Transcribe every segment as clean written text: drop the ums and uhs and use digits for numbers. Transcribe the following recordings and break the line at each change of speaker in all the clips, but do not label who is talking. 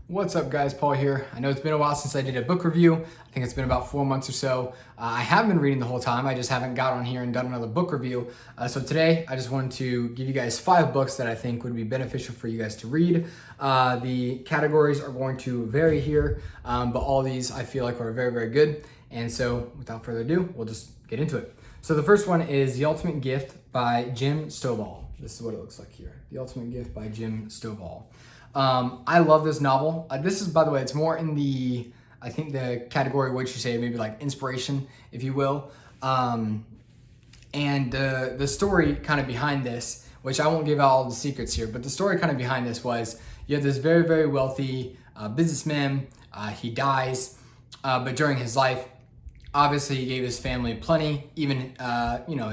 What's up guys, Paul here. I know it's been a while since I did a book review. I think it's been about 4 months or so. I have been reading the whole time, I just haven't got on here and done another book review. So today I just wanted to give you guys 5 books that I think would be beneficial for you guys to read. The categories are going to vary here, but all these I feel like are very, very good. And so without further ado, we'll just get into it. So the first one is The Ultimate Gift by Jim Stovall. This is what it looks like here. The Ultimate Gift by Jim Stovall. I love this novel. This is, by the way, it's more in the, I think the category, what you say, maybe like inspiration, if you will. And the story kind of behind this, which I won't give out all the secrets here, but the story kind of behind this was you have this very, very wealthy businessman. He dies, but during his life, obviously he gave his family plenty, even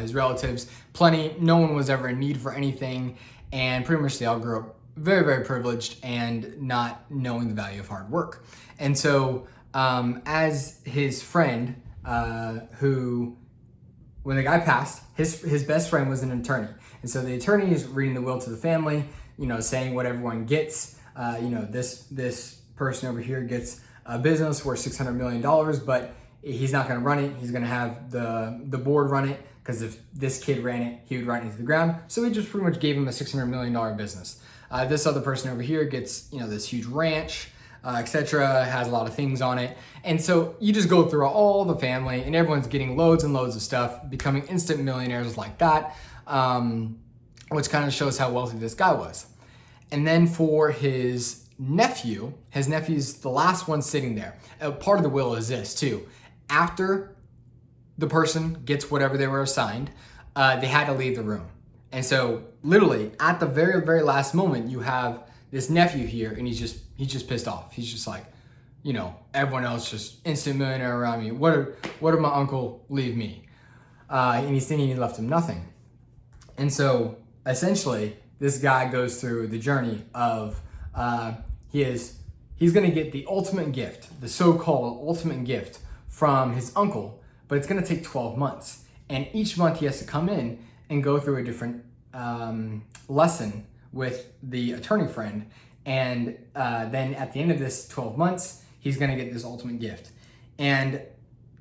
his relatives plenty. No one was ever in need for anything, and pretty much they all grew up very, very privileged and not knowing the value of hard work. And so as his friend, who, when the guy passed, his best friend was an attorney. And so the attorney is reading the will to the family, saying what everyone gets. This person over here gets a business worth $600 million, but he's not going to run it. He's going to have the board run it, because if this kid ran it, he would run it into the ground. So he just pretty much gave him a $600 million business. This other person over here gets, this huge ranch, etc., has a lot of things on it. And so you just go through all the family and everyone's getting loads and loads of stuff, becoming instant millionaires like that, which kind of shows how wealthy this guy was. And then for his nephew's the last one sitting there. Part of the will is this too. After the person gets whatever they were assigned, they had to leave the room. And so literally at the very, very last moment, you have this nephew here and he's just pissed off. He's just like, everyone else just instant millionaire around me. What did my uncle leave me? And he's thinking he left him nothing. And so essentially this guy goes through the journey of, he's gonna get the ultimate gift, the so-called ultimate gift from his uncle, but it's gonna take 12 months. And each month he has to come in and go through a different lesson with the attorney friend. And then at the end of this 12 months, he's gonna get this ultimate gift. And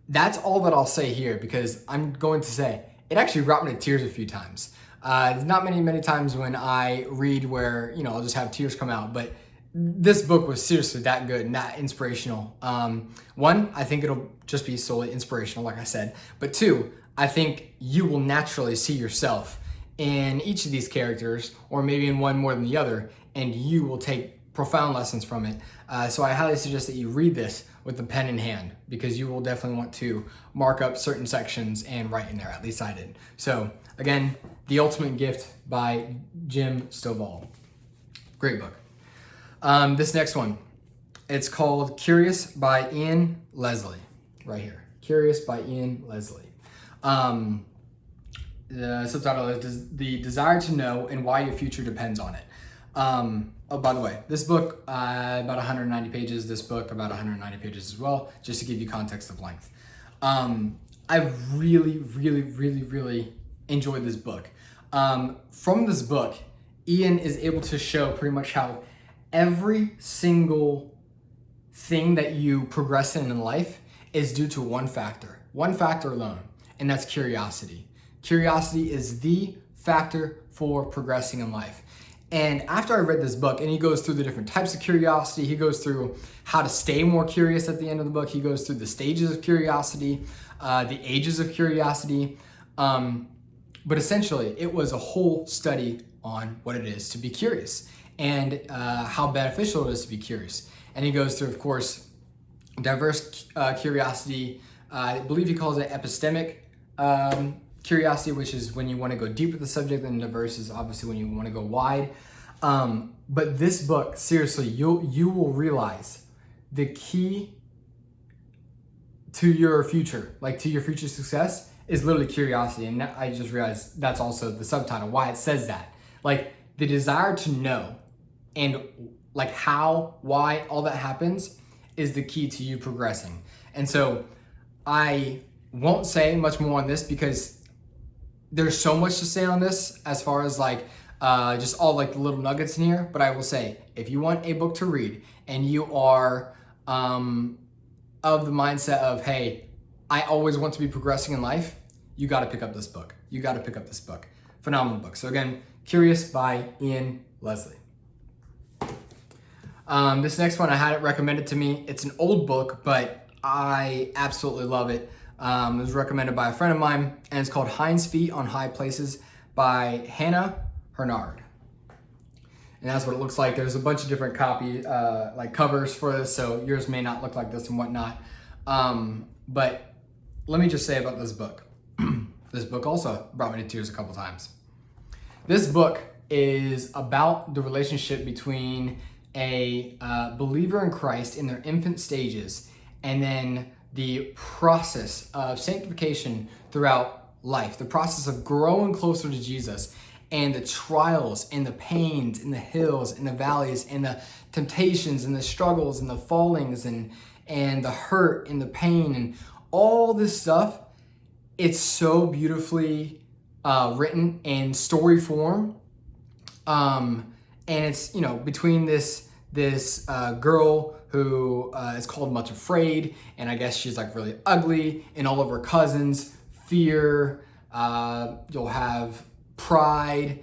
that's all that I'll say here, because I'm going to say, it actually brought me to tears a few times. There's not many times when I read where, I'll just have tears come out, but this book was seriously that good and that inspirational. One, I think it'll just be solely inspirational, like I said, but two, I think you will naturally see yourself in each of these characters, or maybe in one more than the other, and you will take profound lessons from it. So I highly suggest that you read this with the pen in hand, because you will definitely want to mark up certain sections and write in there. At least I did. So again, The Ultimate Gift by Jim Stovall. Great book. This next one, it's called Curious by Ian Leslie, right here. Curious by Ian Leslie. The subtitle is The Desire to Know and Why Your Future Depends on It. Oh, by the way, this book, about 190 pages, this book about 190 pages as well, just to give you context of length. I've really enjoyed this book. From this book, Ian is able to show pretty much how every single thing that you progress in life is due to one factor alone, and that's curiosity. Curiosity is the factor for progressing in life. And after I read this book, and he goes through the different types of curiosity, he goes through how to stay more curious at the end of the book, he goes through the stages of curiosity, the ages of curiosity, but essentially it was a whole study on what it is to be curious and how beneficial it is to be curious. And he goes through, of course, diverse curiosity. I believe he calls it epistemic curiosity, which is when you want to go deep with the subject, and diverse is obviously when you want to go wide. But this book, seriously, you will realize the key to your future, like to your future success, is literally curiosity. And I just realized that's also the subtitle, why it says that. Like the desire to know and like how, why all that happens is the key to you progressing. And so I won't say much more on this, because there's so much to say on this as far as like just all like the little nuggets in here. But I will say, if you want a book to read and you are of the mindset of, hey, I always want to be progressing in life, you got to pick up this book. You got to pick up this book. Phenomenal book. So again, Curious by Ian Leslie. This next one, I had it recommended to me. It's an old book, but I absolutely love it. It was recommended by a friend of mine, and it's called Hinds Feet on High Places by Hurnard. And that's what it looks like. There's a bunch of different like covers for this, so yours may not look like this and whatnot. But let me just say about this book. This book also brought me to tears a couple times. This book is about the relationship between a believer in Christ in their infant stages, and then the process of sanctification throughout life, the process of growing closer to Jesus, and the trials and the pains and the hills and the valleys and the temptations and the struggles and the fallings and the hurt and the pain and all this stuff. It's so beautifully written in story form. And it's, between this girl who is called Much Afraid, and I guess she's like really ugly, and all of her cousins, fear, you'll have pride,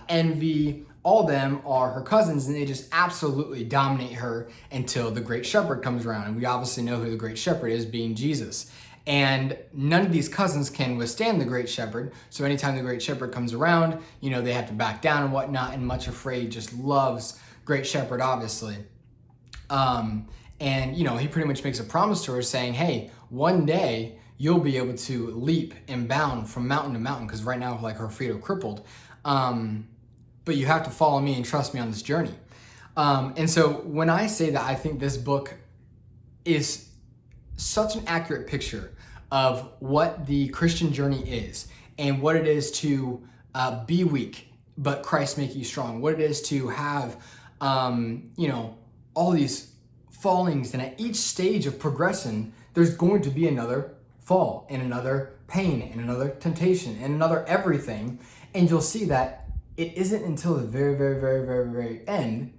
envy, all of them are her cousins, and they just absolutely dominate her until the Great Shepherd comes around. And we obviously know who the Great Shepherd is, being Jesus. And none of these cousins can withstand the Great Shepherd. So anytime the Great Shepherd comes around, they have to back down and whatnot. And Much Afraid just loves Great Shepherd, obviously. And he pretty much makes a promise to her saying, hey, one day you'll be able to leap and bound from mountain to mountain, because right now, like, her feet are crippled. But you have to follow me and trust me on this journey. And so when I say that, I think this book is such an accurate picture of what the Christian journey is, and what it is to be weak, but Christ make you strong. What it is to have, all these fallings, and at each stage of progression, there's going to be another fall, and another pain, and another temptation, and another everything. And you'll see that it isn't until the very, very, very, very, very end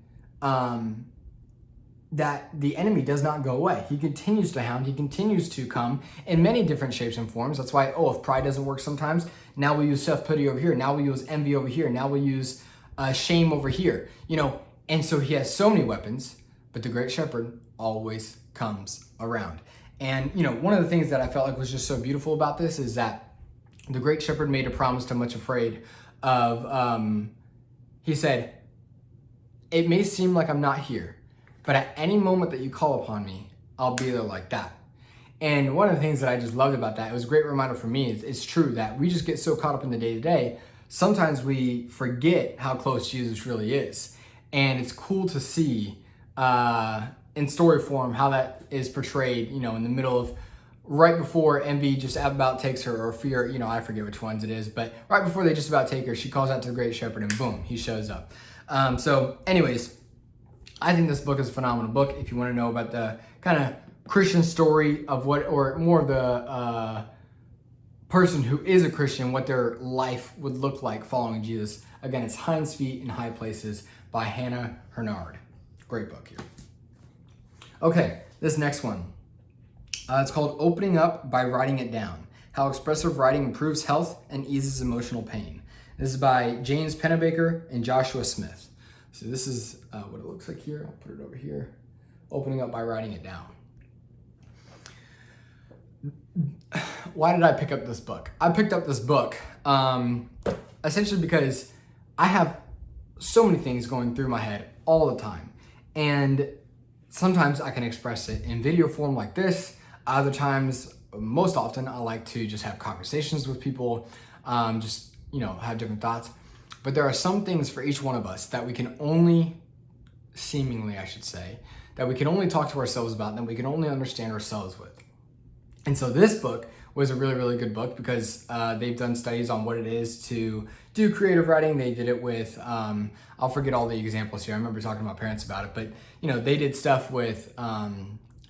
that the enemy does not go away. He continues to hound. He continues to come in many different shapes and forms. That's why, if pride doesn't work sometimes, now we use self-pity over here. Now we use envy over here. Now we use shame over here. And so he has so many weapons, but the Great Shepherd always comes around. And, one of the things that I felt like was just so beautiful about this is that the Great Shepherd made a promise to Much Afraid of, he said, it may seem like I'm not here, but at any moment that you call upon me, I'll be there like that. And one of the things that I just loved about that, it was a great reminder for me, it's true that we just get so caught up in the day-to-day, sometimes we forget how close Jesus really is. And it's cool to see in story form how that is portrayed, in the middle of, right before envy just about takes her, or fear, I forget which ones it is, but right before they just about take her, she calls out to the Great Shepherd, and boom, he shows up. So anyways, I think this book is a phenomenal book. If you want to know about the kind of Christian story of or more of the person who is a Christian, what their life would look like following Jesus. Again, it's Hinds Feet in High Places by Hurnard. Great book here. Okay, this next one. It's called Opening Up by Writing It Down: How Expressive Writing Improves Health and Eases Emotional Pain. This is by James Pennebaker and Joshua Smith. So this is what it looks like here. I'll put it over here. Opening Up by Writing It Down. Why did I pick up this book? I picked up this book essentially because I have so many things going through my head all the time. And sometimes I can express it in video form like this. Other times, most often, I like to just have conversations with people, have different thoughts. But there are some things for each one of us that we can only, seemingly I should say, that we can only talk to ourselves about, and that we can only understand ourselves with. And so this book was a really, really good book because they've done studies on what it is to do creative writing. They did it with, I'll forget all the examples here. I remember talking to my parents about it, but they did stuff with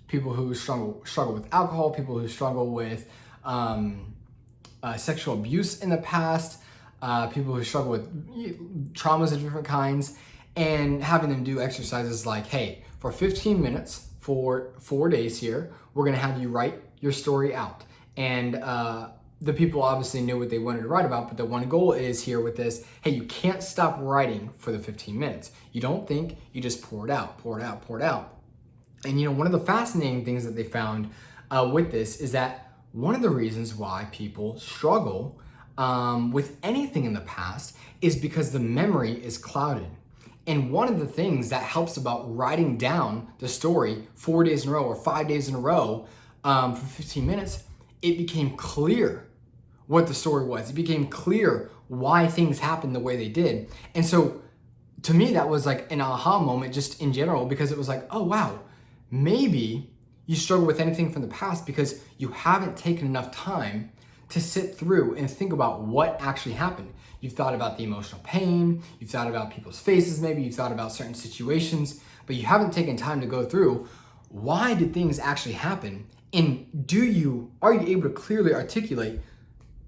people who struggle with alcohol, people who struggle with sexual abuse in the past, people who struggle with traumas of different kinds, and having them do exercises like, hey, for 15 minutes for 4 days here, we're gonna have you write your story out. And the people obviously knew what they wanted to write about, but the one goal is here with this, hey, you can't stop writing for the 15 minutes. You don't think, you just pour it out, pour it out, pour it out. And you know, one of the fascinating things that they found with this is that one of the reasons why people struggle with anything in the past is because the memory is clouded. And one of the things that helps about writing down the story 4 days in a row or 5 days in a row for 15 minutes, it became clear what the story was. It became clear why things happened the way they did. And so to me, that was like an aha moment just in general, because it was like, oh wow, maybe you struggle with anything from the past because you haven't taken enough time to sit through and think about what actually happened. You've thought about the emotional pain, you've thought about people's faces, maybe you've thought about certain situations, but you haven't taken time to go through why did things actually happen, and are you able to clearly articulate,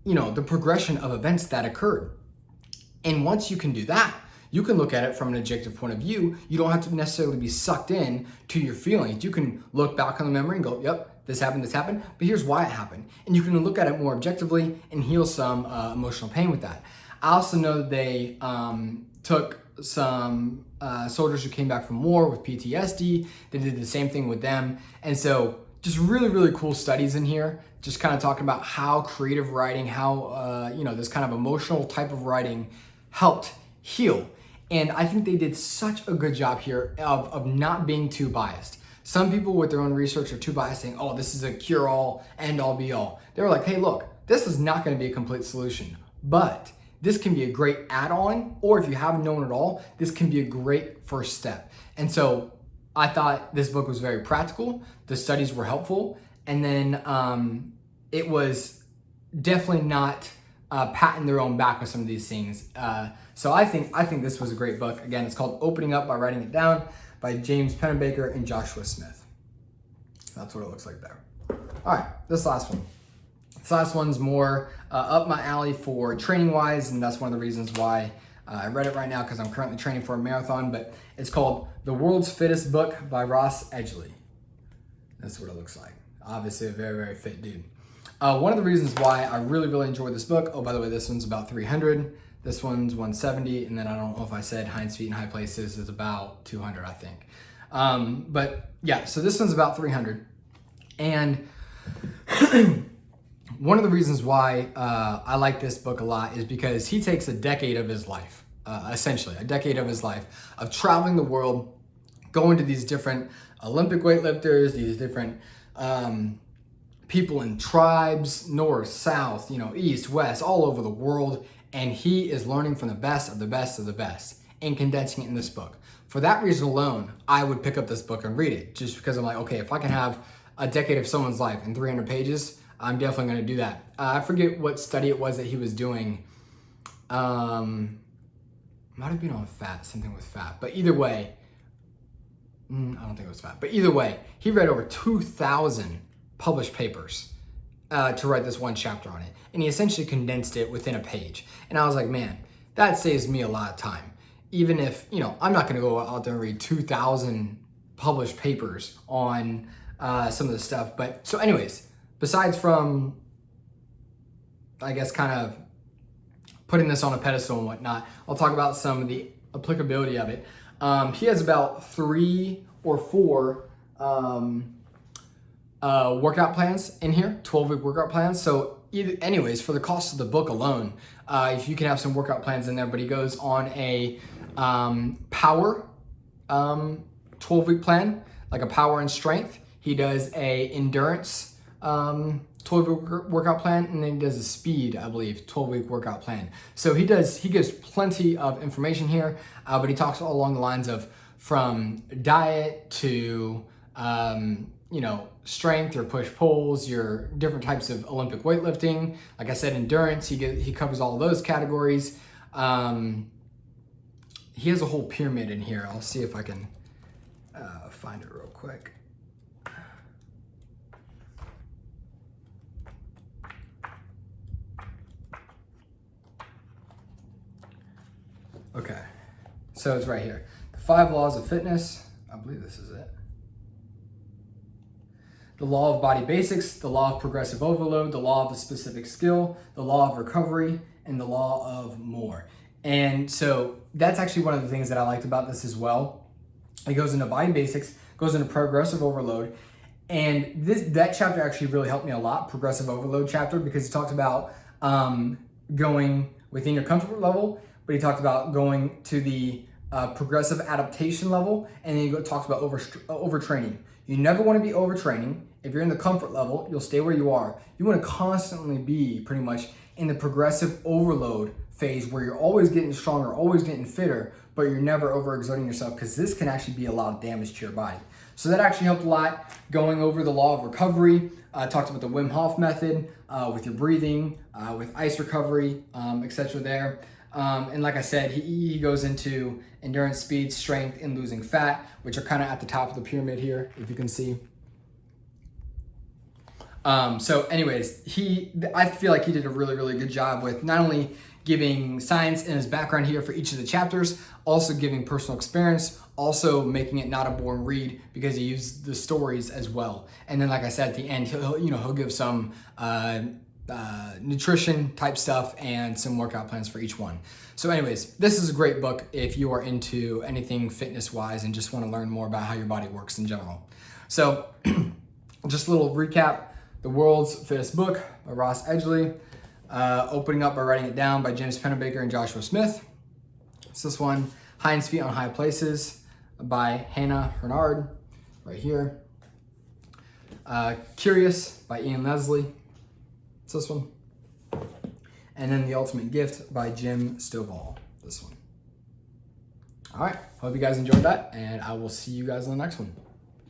the progression of events that occurred. And once you can do that, you can look at it from an objective point of view. You don't have to necessarily be sucked in to your feelings. You can look back on the memory and go, yep, this happened, but here's why it happened. And you can look at it more objectively and heal some emotional pain with that. I also know that they took some soldiers who came back from war with PTSD. They did the same thing with them. And so just really, really cool studies in here, just kind of talking about how creative writing, how, this kind of emotional type of writing helped heal. And I think they did such a good job here of not being too biased. Some people with their own research are too biased, saying, oh, this is a cure-all, end-all, be-all. They were like, hey, look, this is not going to be a complete solution, but this can be a great add-on, or if you haven't known at all, this can be a great first step. And so I thought this book was very practical. The studies were helpful. And then it was definitely not patting their own back with some of these things. So I think this was a great book. Again, it's called Opening Up by Writing It Down by James Pennebaker and Joshua Smith. That's what it looks like there. All right, this last one. This last one's more up my alley for training wise, and that's one of the reasons why I read it right now, because I'm currently training for a marathon, but it's called The World's Fittest book by Ross Edgley. That's what it looks like. Obviously a very, very fit dude. One of the reasons why I really, really enjoyed this book, oh, by the way, this one's about 300. This one's 170, and then I don't know if I said Hinds Feet in High Places is about 200, I think. But yeah, so this one's about 300. And one of the reasons why I like this book a lot is because he takes a decade of his life, essentially, a decade of his life of traveling the world, going to these different Olympic weightlifters, these different people in tribes, north, south, east, west, all over the world. And he is learning from the best of the best of the best and condensing it in this book. For that reason alone, I would pick up this book and read it, just because I'm like, okay, if I can have a decade of someone's life in 300 pages, I'm definitely going to do that. I forget what study it was that he was doing. Might have been on fat, something with fat. But either way, I don't think it was fat. But either way, he read over 2,000 published papers to write this one chapter on it. And he essentially condensed it within a page. And I was like, man, that saves me a lot of time. Even if, I'm not going to go out there and read 2,000 published papers on some of the stuff. But so anyways, besides from, I guess, kind of putting this on a pedestal and whatnot, I'll talk about some of the applicability of it. He has about 3 or 4 workout plans in here, 12-week workout plans. So anyways, for the cost of the book alone, if you can have some workout plans in there, but he goes on a power 12-week plan, like a power and strength. He does a endurance 12-week workout plan, and then he does a speed, I believe, 12-week workout plan. So he gives plenty of information here, but he talks all along the lines of from diet to strength, your push-pulls, your different types of Olympic weightlifting. Like I said, endurance, he covers all of those categories. He has a whole pyramid in here. I'll see if I can find it real quick. So it's right here. The 5 laws of fitness. I believe this is it. The law of body basics, the law of progressive overload, the law of a specific skill, the law of recovery, and the law of more. And so that's actually one of the things that I liked about this as well. It goes into body basics, goes into progressive overload. And that chapter actually really helped me a lot, progressive overload chapter, because he talks about going within your comfort level, but he talked about going to the progressive adaptation level, and then he talks about overtraining. You never want to be overtraining. If you're in the comfort level, you'll stay where you are. You want to constantly be pretty much in the progressive overload phase where you're always getting stronger, always getting fitter, but you're never overexerting yourself, because this can actually be a lot of damage to your body. So that actually helped a lot. Going over the law of recovery, talked about the Wim Hof method with your breathing, with ice recovery, etc. there. And like I said, he goes into endurance, speed, strength, and losing fat, which are kind of at the top of the pyramid here, if you can see. So anyways, I feel like he did a really, really good job with not only giving science and his background here for each of the chapters, also giving personal experience, also making it not a boring read because he used the stories as well. And then, like I said, at the end, he'll give some nutrition type stuff and some workout plans for each one. So anyways, this is a great book if you are into anything fitness wise and just want to learn more about how your body works in general. So just a little recap: The World's Fittest book by Ross Edgley, Opening Up by Writing It Down by James Pennebaker and Joshua Smith. It's this one, Hinds Feet on High Places by Hurnard, right here. Curious by Ian Leslie. It's this one. And then The Ultimate Gift by Jim Stovall. This one. All right. Hope you guys enjoyed that, and I will see you guys in the next one.